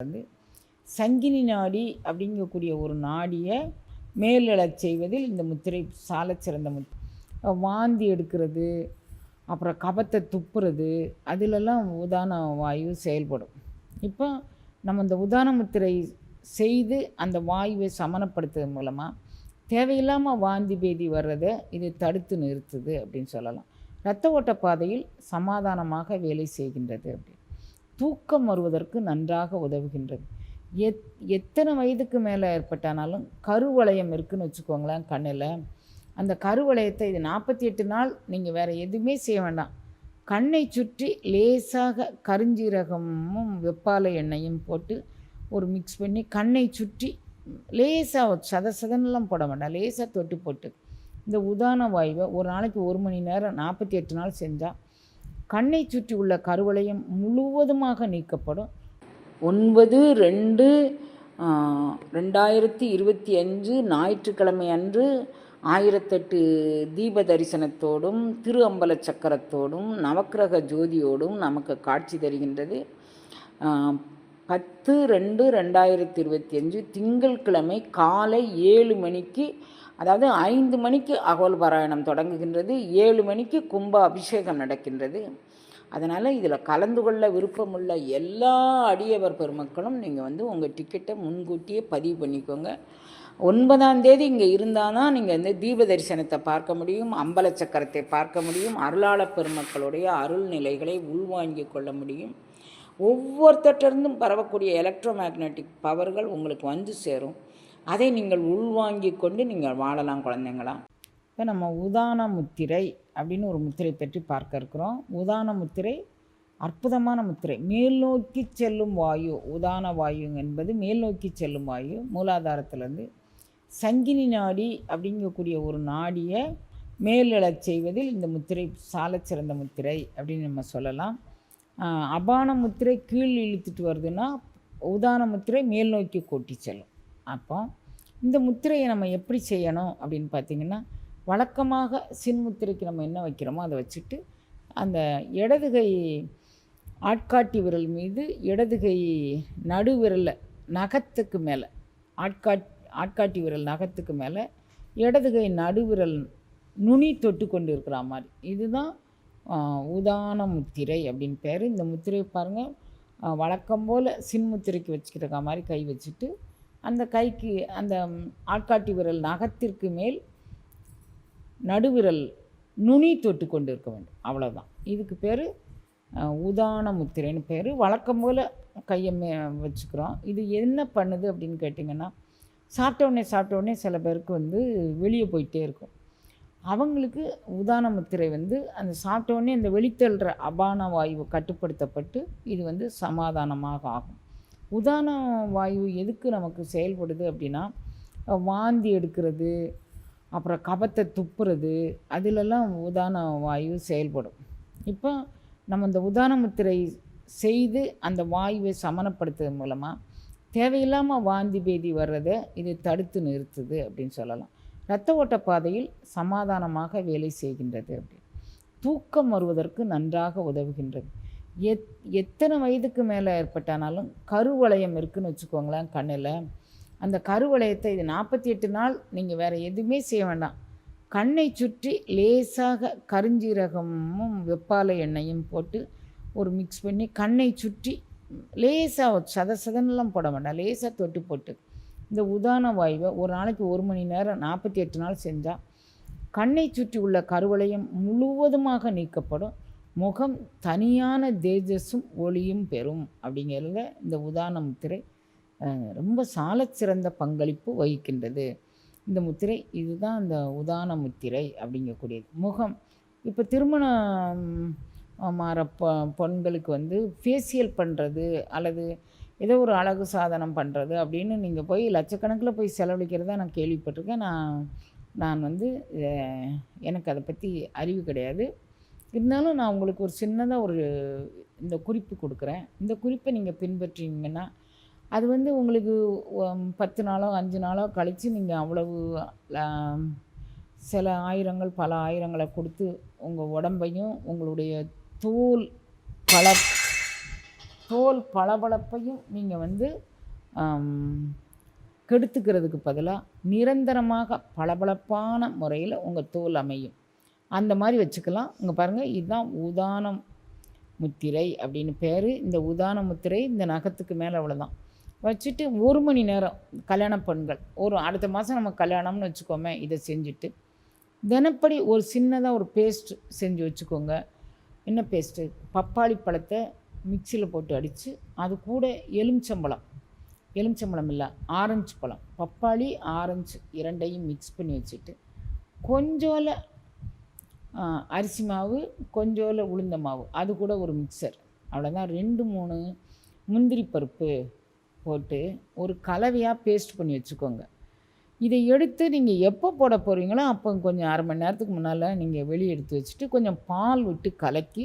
வந்து சங்கினி நாடி அப்படிங்கக்கூடிய ஒரு நாடியை மேலெழச் செய்வதில் இந்த முத்திரை சாலச் சிறந்த வாந்தி எடுக்கிறது, அப்புறம் கபத்தை துப்புறது, அதிலெல்லாம் உதான வாயு செயல்படும். இப்போ நம்ம இந்த உதான முத்திரை செய்து அந்த வாயுவை சமனப்படுத்துறது மூலமாக தேவையில்லாமல் வாந்தி பேதி வர்றதை இது தடுத்து நிறுத்துது அப்படின்னு சொல்லலாம். இரத்த ஓட்ட பாதையில் சமாதானமாக வேலை செய்கின்றது. அப்படி தூக்கம் வருவதற்கு நன்றாக உதவுகின்றது. எத்தனை வயதுக்கு மேலே ஏற்பட்டானாலும் கருவளையம் இருக்குதுன்னு வச்சுக்கோங்களேன் கண்ணில், அந்த கருவளையத்தை இது 48 நாள் நீங்கள் வேறு எதுவுமே செய்ய வேண்டாம். கண்ணை சுற்றி லேசாக கருஞ்சீரகமும் வெப்பாலை எண்ணெயும் போட்டு ஒரு மிக்ஸ் பண்ணி கண்ணை சுற்றி லேசாக சதசதன்னெலாம் போட வேண்டாம், லேசாக தொட்டு போட்டு இந்த உதான வாயுவை ஒரு நாளைக்கு 1 மணி நேரம் 48 நாள் செஞ்சால் கண்ணை சுற்றி உள்ள கருவளையம் முழுவதுமாக நீக்கப்படும். 9/2/2025 ஞாயிற்றுக்கிழமை அன்று 1008 தீப தரிசனத்தோடும் திரு அம்பல சக்கரத்தோடும் நவக்கிரக ஜோதியோடும் நமக்கு காட்சி தருகின்றது. 10/2/2025 திங்கட்கிழமை காலை 7 மணிக்கு, அதாவது 5 மணிக்கு அகோல் பாராயணம் தொடங்குகின்றது, 7 மணிக்கு கும்ப அபிஷேகம் நடக்கின்றது. அதனால் இதில் கலந்து கொள்ள விருப்பமுள்ள எல்லா அடியவர் பெருமக்களும் நீங்கள் உங்கள் டிக்கெட்டை முன்கூட்டியே பதிவு பண்ணிக்கோங்க. 9ஆம் தேதி இங்கே இருந்தால் தான் நீங்கள் தீப தரிசனத்தை பார்க்க முடியும், அம்பல சக்கரத்தை பார்க்க முடியும், அருளாள பெருமக்களுடைய அருள் நிலைகளை உள்வாங்கிக் கொள்ள முடியும். ஒவ்வொருத்தட்டிருந்தும் பரவக்கூடிய எலக்ட்ரோ மேக்னட்டிக் பவர்கள் உங்களுக்கு வந்து சேரும். அதை நீங்கள் உள்வாங்கி கொண்டு நீங்கள் வாழலாம் குழந்தைங்களா. இப்போ நம்ம உதான முத்திரை அப்படின்னு ஒரு முத்திரை பற்றி பார்க்க இருக்கிறோம். உதான முத்திரை அற்புதமான முத்திரை. மேல் நோக்கி செல்லும் வாயு, உதான வாயு என்பது மேல் நோக்கி செல்லும் வாயு. மூலாதாரத்திலேருந்து சங்கினி நாடி அப்படிங்கக்கூடிய ஒரு நாடியை மேலெழச் செய்வதில் இந்த முத்திரை சாலச் சிறந்த முத்திரை அப்படின்னு நம்ம சொல்லலாம். அபான முத்திரை கீழ் இழுத்துட்டு வருதுன்னா உதான முத்திரை மேல் நோக்கி கூட்டி செல்லும். அப்போ இந்த முத்திரையை நம்ம எப்படி செய்யணும் அப்படின்னு பார்த்திங்கன்னா, வழக்கமாக சின்முத்திரைக்கு நம்ம என்ன வைக்கிறோமோ அதை வச்சுட்டு அந்த இடதுகை ஆட்காட்டி விரல் மீது இடதுகை நடுவிரலை நகத்துக்கு மேலே, ஆட்காட்டி விரல் நகத்துக்கு மேலே இடதுகை நடுவிரல் நுனி தொட்டு கொண்டு இருக்கிற மாதிரி, இதுதான் உதான முத்திரை அப்படின்னு பேர். இந்த முத்திரை பாருங்கள், வழக்கம் போல் சின்முத்திரைக்கு வச்சுக்கிற மாதிரி கை வச்சுட்டு அந்த கைக்கு அந்த ஆட்காட்டி விரல் நகத்திற்கு மேல் நடுவிரல் நுனி தொட்டு கொண்டு இருக்க வேண்டும், அவ்வளோதான். இதுக்கு பேர் உதான முத்திரைன்னு பேர். வழக்கம் போல் கையை வச்சுக்கிறோம். இது என்ன பண்ணுது அப்படின்னு கேட்டிங்கன்னா, சாப்பிட்டோடனே சில பேருக்கு வெளியே போயிட்டே இருக்கும். அவங்களுக்கு உதான முத்திரை அந்த சாப்பிட்டோடனே அந்த வெளித்தள்ளுற அபான வாயு கட்டுப்படுத்தப்பட்டு இது சமாதானமாக ஆகும். உதான வாயு எதுக்கு நமக்கு செயல்படுது அப்படின்னா, வாந்தி எடுக்கிறது, அப்புறம் கபத்தை துப்புறது, அதிலெல்லாம் உதான வாயு செயல்படும். இப்போ நம்ம இந்த உதான முத்திரை செய்து அந்த வாயுவை சமனப்படுத்துறது மூலமாக தேவையில்லாமல் வாந்தி பேதி வர்றதை இது தடுத்து நிறுத்துது அப்படின்னு சொல்லலாம். இரத்த ஓட்ட பாதையில் சமாதானமாக வேலை செய்கின்றது. அப்படி தூக்கம் வருவதற்கு நன்றாக உதவுகின்றது. எத்தனை வயதுக்கு மேலே ஏற்பட்டானாலும் கருவளையம் இருக்குதுன்னு வச்சுக்கோங்களேன் கண்ணில், அந்த கருவளையத்தை இது 48 நாள் நீங்கள் வேறு எதுவுமே செய்ய வேண்டாம். கண்ணை சுற்றி லேசாக கருஞ்சீரகமும் வெப்பாலை எண்ணெயும் போட்டு ஒரு மிக்ஸ் பண்ணி கண்ணை சுற்றி லேசாக சதசதன்னெலாம் போட வேண்டாம், லேசாக தொட்டு போட்டு இந்த உதான வாயுவை ஒரு நாளைக்கு 1 மணி நேரம் 48 நாள் செஞ்சால் கண்ணை சுற்றி உள்ள கருவளையம் முழுவதுமாக நீக்கப்படும். முகம் தனியான தேஜஸும் ஒளியும் பெறும். அப்படிங்கிறத இந்த உதான முத்திரை ரொம்ப சாலச் சிறந்த பங்களிப்பு வகிக்கின்றது. இந்த முத்திரை இதுதான் இந்த உதான முத்திரை அப்படிங்கக்கூடியது. முகம் இப்போ திருமணம் மாற பெண்களுக்கு ஃபேஷியல் பண்ணுறது அல்லது ஏதோ ஒரு அழகு சாதனம் பண்ணுறது அப்படின்னு நீங்கள் போய் லட்சக்கணக்கில் போய் செலவழிக்கிறதா நான் கேள்விப்பட்டிருக்கேன். நான் எனக்கு அதை பற்றி அறிவு கிடையாது. இருந்தாலும் நான் உங்களுக்கு ஒரு சின்னதாக இந்த குறிப்பு கொடுக்குறேன். இந்த குறிப்பை நீங்கள் பின்பற்றிங்கன்னா அது உங்களுக்கு 10 நாளோ 5 நாளோ கழித்து நீங்கள் அவ்வளவு சில ஆயிரங்கள் பல ஆயிரங்களை கொடுத்து உங்கள் உடம்பையும் உங்களுடைய தோல் தோல் பளபளப்பையும் நீங்கள் வந்து கெடுத்துக்கிறதுக்கு பதிலாக நிரந்தரமாக பளபளப்பான முறையில் உங்கள் தோல் அமையும். அந்த மாதிரி வச்சுக்கலாம். இங்கே பாருங்கள், இதுதான் உதானம் முத்திரை அப்படின்னு பேர். இந்த உதான முத்திரை இந்த நகத்துக்கு மேலே அவ்வளோதான் வச்சுட்டு 1 மணி நேரம் கல்யாண பெண்கள் அடுத்த மாதம் நம்ம கல்யாணம்னு வச்சுக்கோமே, இதை செஞ்சுட்டு தினப்படி ஒரு சின்னதாக ஒரு பேஸ்ட் செஞ்சு வச்சுக்கோங்க. என்ன பேஸ்ட்டு? பப்பாளி பழத்தை மிக்சியில் போட்டு அடித்து அது கூட எலுமிச்சம்பழம் இல்லை, ஆரஞ்சு பழம், பப்பாளி ஆரஞ்சு இரண்டையும் மிக்ஸ் பண்ணி வச்சுட்டு கொஞ்சோல அரிசி மாவு, கொஞ்சோல உளுந்த மாவு, அது கூட ஒரு மிக்சர், அவ்வளோதான். 2-3 முந்திரி பருப்பு போட்டு ஒரு கலவையாக பேஸ்ட் பண்ணி வச்சுக்கோங்க. இதை எடுத்து நீங்கள் எப்போ போட போகிறீங்களோ அப்போ கொஞ்சம் 1/2 மணி நேரத்துக்கு முன்னால் நீங்கள் வெளியே எடுத்து வச்சுட்டு கொஞ்சம் பால் விட்டு கலக்கி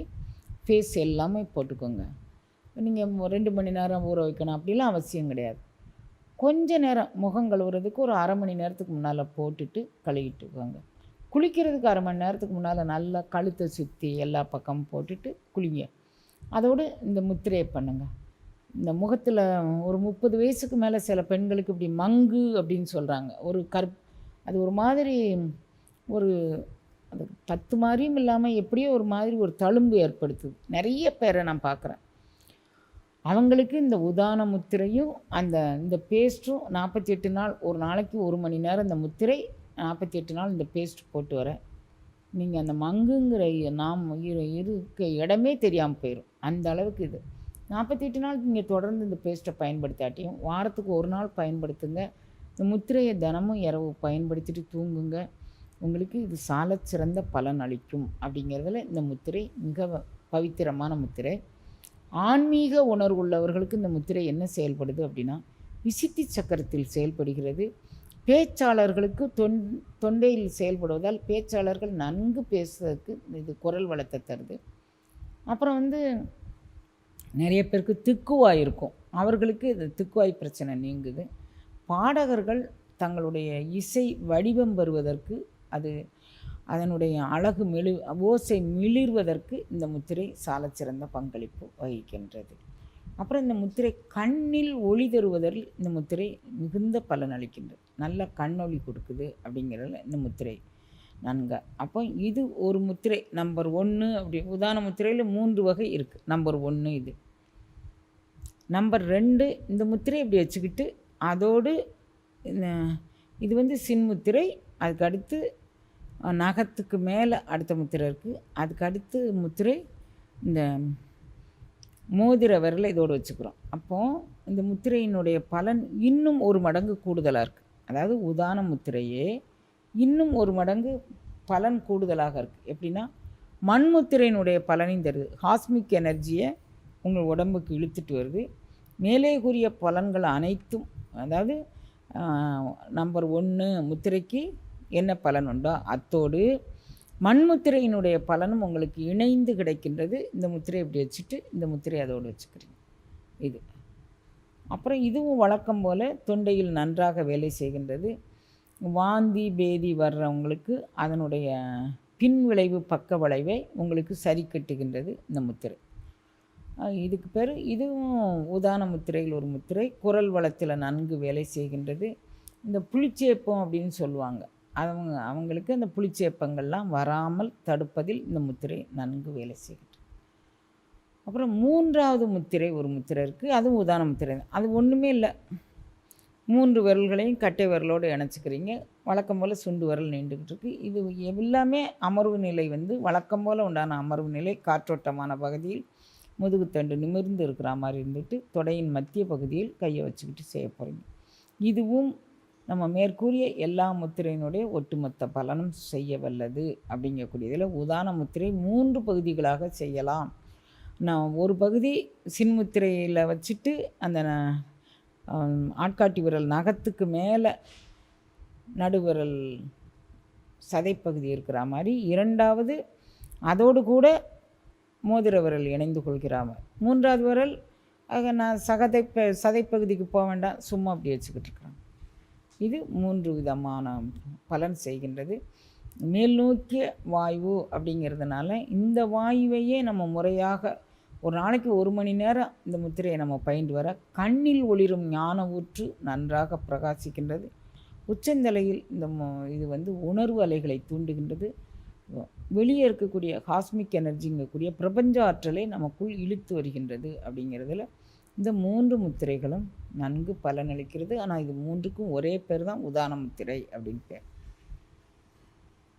ஃபேஸ் எல்லாமே போட்டுக்கோங்க. நீங்கள் 2 மணி நேரம் ஊற வைக்கணும் அப்படிலாம் அவசியம் கிடையாது. கொஞ்ச நேரம் முகம் கழுவுறதுக்கு ஒரு 1/2 மணி நேரத்துக்கு முன்னால் போட்டுட்டு கழுவிட்டுக்கோங்க. குளிக்கிறதுக்கு 1/2 மணி நேரத்துக்கு முன்னால் நல்லா கழுத்தை சுற்றி எல்லா பக்கமும் போட்டுட்டு குளிங்க. அதோடு இந்த முத்திரையை பண்ணுங்கள். இந்த முகத்தில் ஒரு 30 வயசுக்கு மேலே சில பெண்களுக்கு இப்படி மங்கு அப்படின்னு சொல்கிறாங்க. அது ஒரு மாதிரி ஒரு அது பத்து மாதிரியும் இல்லாமல் எப்படியோ ஒரு மாதிரி ஒரு தழும்பு ஏற்படுத்துது. நிறைய பேரை நான் பார்க்குறேன். அவங்களுக்கு இந்த உதான முத்திரையும் இந்த பேஸ்ட்டும் 48 நாள், ஒரு நாளைக்கு 1 மணி நேரம் இந்த முத்திரை, 48 நாள் இந்த பேஸ்ட் போட்டு வர நீங்கள் அந்த மங்குங்கிற இருக்க இடமே தெரியாமல் போயிடும். அந்த அளவுக்கு இது 48 நாள் நீங்கள் தொடர்ந்து இந்த பேஸ்ட்டை பயன்படுத்தாட்டியும் வாரத்துக்கு 1 நாள் பயன்படுத்துங்க. இந்த முத்திரையை தினமும் இரவு பயன்படுத்திட்டு தூங்குங்க. உங்களுக்கு இது சாலச் சிறந்த பலன் அளிக்கும். அப்படிங்கிறதுல இந்த முத்திரை மிக பவித்திரமான முத்திரை. ஆன்மீக உணர்வுள்ளவர்களுக்கு இந்த முத்திரை என்ன செயல்படுது அப்படின்னா, விசித்தி சக்கரத்தில் செயல்படுகிறது. பேச்சாளர்களுக்கு தொண்டையில் செயல்படுவதால் பேச்சாளர்கள் நன்கு பேசுவதற்கு இது குரல் வளத்தை தருது. அப்புறம் நிறைய பேருக்கு திக்குவாய் இருக்கும், அவர்களுக்கு இது திக்குவாய் பிரச்சனை நீங்குது. பாடகர்கள் தங்களுடைய இசை வடிவம் பெறுவதற்கு அதனுடைய அழகு ஓசை மிளிர்வதற்கு இந்த முத்திரை சாலச்சிறந்த பங்களிப்பு வகிக்கின்றது. அப்புறம் இந்த முத்திரை கண்ணில் ஒளி தருவதில் இந்த முத்திரை மிகுந்த பலன் அளிக்கின்றது. நல்ல கண்ணொளி கொடுக்குது. அப்படிங்கிறதுல இந்த முத்திரை நன்க. அப்போ இது ஒரு முத்திரை நம்பர் 1. அப்படி உதான முத்திரையில் 3 வகை இருக்குது. நம்பர் 1 இது. நம்பர் 2 இந்த முத்திரை இப்படி வச்சுக்கிட்டு அதோடு இது சின்முத்திரை. அதுக்கு அடுத்து நகத்துக்கு மேலே அடுத்த முத்திரை இருக்குது. அதுக்கு அடுத்து முத்திரை இந்த மோதிர விரலை இதோடு வச்சுக்கிறோம். அப்போது இந்த முத்திரையினுடைய பலன் இன்னும் 1 மடங்கு கூடுதலாக இருக்குது. அதாவது உதான முத்திரையே இன்னும் 1 மடங்கு பலன் கூடுதலாக இருக்குது. எப்படின்னா, மண்முத்திரையினுடைய பலனையும் தருது. காஸ்மிக் எனர்ஜியை உங்கள் உடம்புக்கு இழுத்துட்டு வருது. மேலே கூறிய பலன்கள் அனைத்தும், அதாவது நம்பர் 1 முத்திரைக்கு என்ன பலன் உண்டோ அத்தோடு மண்முத்திரையினுடைய பலனும் உங்களுக்கு இணைந்து கிடைக்கின்றது. இந்த முத்திரை இப்படி வச்சுட்டு இந்த முத்திரை அதோடு வச்சுக்கிறீங்க. இது அப்புறம் இதுவும் வழக்கம் போல் தொண்டையில் நன்றாக வேலை செய்கின்றது. வாந்தி பேதி வர்றவங்களுக்கு அதனுடைய பின்விளைவு பக்க விளைவை உங்களுக்கு சரி கட்டுகின்றது இந்த முத்திரை. இதுக்கு பேர் இதுவும் உதான முத்திரையில் ஒரு முத்திரை. குரல் வளத்தில் நன்கு வேலை செய்கின்றது. இந்த புளிச்சேப்பம் அப்படின்னு சொல்லுவாங்க, அவங்களுக்கு அந்த புளிச்சேப்பங்கள்லாம் வராமல் தடுப்பதில் இந்த முத்திரை நன்கு வேலை செய்கின்றது. அப்புறம் 3வது முத்திரை ஒரு முத்திரை இருக்குது. அதுவும் உதான முத்திரை தான். அது ஒன்றுமே இல்லை, 3 விரல்களையும் கட்டை விரலோடு இணைச்சிக்கிறீங்க. வழக்கம் போல் சுண்டு விரல் நீண்டுக்கிட்டு இருக்குது. இது எல்லாமே அமர்வு நிலை வழக்கம் போல் உண்டான அமர்வு நிலை. காற்றோட்டமான பகுதியில் முதுகுத்தண்டு நிமிர்ந்து இருக்கிற மாதிரி இருந்துட்டு தொடையின் மத்திய பகுதியில் கையை வச்சுக்கிட்டு செய்ய போகிறீங்க. இதுவும் நம்ம மேற்கூறிய எல்லா முத்திரையினுடைய ஒட்டுமொத்த பலனும் செய்ய வல்லது. அப்படிங்கக்கூடியதில் உதான முத்திரை 3 பகுதிகளாக செய்யலாம். நான் ஒரு பகுதி சின்முத்திரையில் வச்சுட்டு அந்த ஆட்காட்டி விரல் நகத்துக்கு மேலே நடுவிரல் சதைப்பகுதி இருக்கிற மாதிரி, 2வது அதோடு கூட மோதிர விரல் இணைந்து கொள்கிற மாதிரி, 3வது விரல் நான் சதைப்பகுதிக்கு போக வேண்டாம், சும்மா அப்படி வச்சுக்கிட்டு இருக்கிறாங்க. இது 3 விதமான பலன் செய்கின்றது. மேல் நோக்கிய வாயு அப்படிங்கிறதுனால இந்த வாயுவையே நம்ம முறையாக ஒரு நாளைக்கு 1 மணி நேரம் இந்த முத்திரையை நம்ம பயின்று வர கண்ணில் ஒளிரும் ஞான ஊற்று நன்றாக பிரகாசிக்கின்றது. உச்சந்தலையில் இது வந்து உணர்வு அலைகளை தூண்டுகின்றது. வெளியே இருக்கக்கூடிய காஸ்மிக் எனர்ஜிங்கக்கூடிய பிரபஞ்ச ஆற்றலை நமக்குள் இழுத்து வருகின்றது. அப்படிங்கிறதுல இந்த 3 முத்திரைகளும் நன்கு பலனளிக்கிறது. ஆனால் இது 3க்கும் ஒரே பேர் தான் உதான முத்திரை அப்படின்னு பேர்.